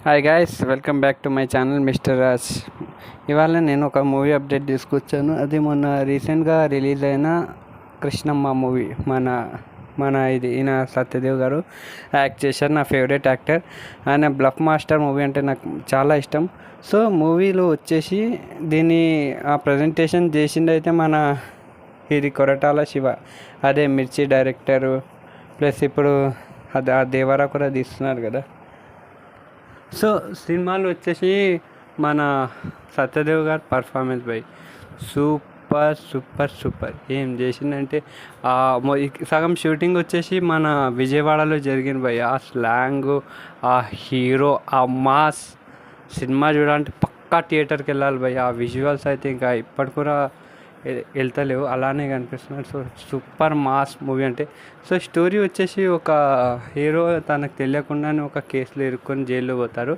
Hi guys, welcome back to my channel mister Raj. ఇవాళ నేను ఒక మూవీ అప్డేట్ తీసుకొచ్చాను. అది మొన్న రీసెంట్గా రిలీజ్ అయిన కృష్ణమ్మ మూవీ. ఈయన సత్యదేవ్ గారు యాక్ట్ చేశారు. నా ఫేవరెట్ యాక్టర్. ఆయన బ్లఫ్ మాస్టర్ మూవీ అంటే నాకు చాలా ఇష్టం. సో మూవీలో వచ్చేసి దీన్ని ప్రజెంటేషన్ చేసిండైతే ఇది కొరటాల శివ, అదే మిర్చి డైరెక్టరు. ప్లస్ ఇప్పుడు అది ఆ దేవరా కూడా తీస్తున్నారు కదా. సో సినిమాలు వచ్చేసి మన సత్యదేవ్ గారి పర్ఫార్మెన్స్ సూపర్ సూపర్ సూపర్. ఏం చేసిందంటే సగం షూటింగ్ వచ్చేసి మన విజయవాడలో జరిగింది ఆ స్లాంగు, ఆ హీరో, ఆ మాస్. సినిమా చూడాలంటే పక్కా థియేటర్కి వెళ్ళాలి ఆ విజువల్స్ అయితే ఇంకా ఇప్పటి కూడా వెళ్తలేవు, అలానే కనిపిస్తున్నారు. సో సూపర్ మాస్ మూవీ అంటే. సో స్టోరీ వచ్చేసి ఒక హీరో తనకు తెలియకుండానే ఒక కేసులో ఇరుక్కొని జైల్లో పోతారు.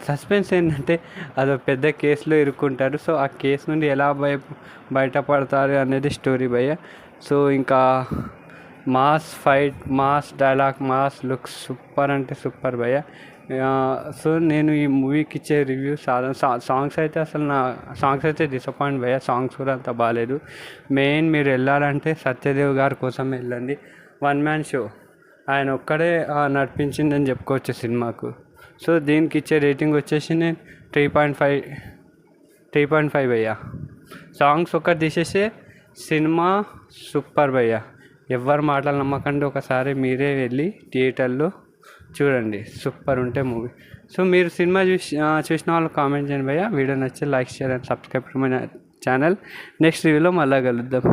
సస్పెన్స్ ఏంటంటే అది పెద్ద కేసులో ఇరుక్కుంటారు. సో ఆ కేసు నుండి ఎలా బయటపడతారు అనేది స్టోరీ సో ఇంకా mass fight, mass dialogue, mass looks super అంటే సూపర్ సో నేను ఈ మూవీకి ఇచ్చే రివ్యూ సాంగ్స్ అయితే సాంగ్స్ అయితే డిసప్పాయింట్ సాంగ్స్ కూడా అంత బాగాలేదు. మెయిన్ మీరు వెళ్ళాలంటే సత్యదేవ్ గారి కోసం వెళ్ళండి. వన్ మ్యాన్ షో, ఆయన ఒక్కడే నడిపించిందని చెప్పుకోవచ్చు సినిమాకు. సో దీనికి ఇచ్చే రేటింగ్ వచ్చేసి నేను 3.5 సాంగ్స్ ఒక్కటి తీసేస్తే సినిమా సూపర్ ఎవరు మాటలు నమ్మకండి, ఒకసారి మీరే వెళ్ళి థియేటర్లో చూడండి. సూపర్ ఉంటే మూవీ. సో మీరు సినిమా చూసిన వాళ్ళు కామెంట్ చేయండి వీడియో నచ్చితే like, share and subscribe to my channel. Next రివ్యూలో మళ్ళీ కలుద్దాం.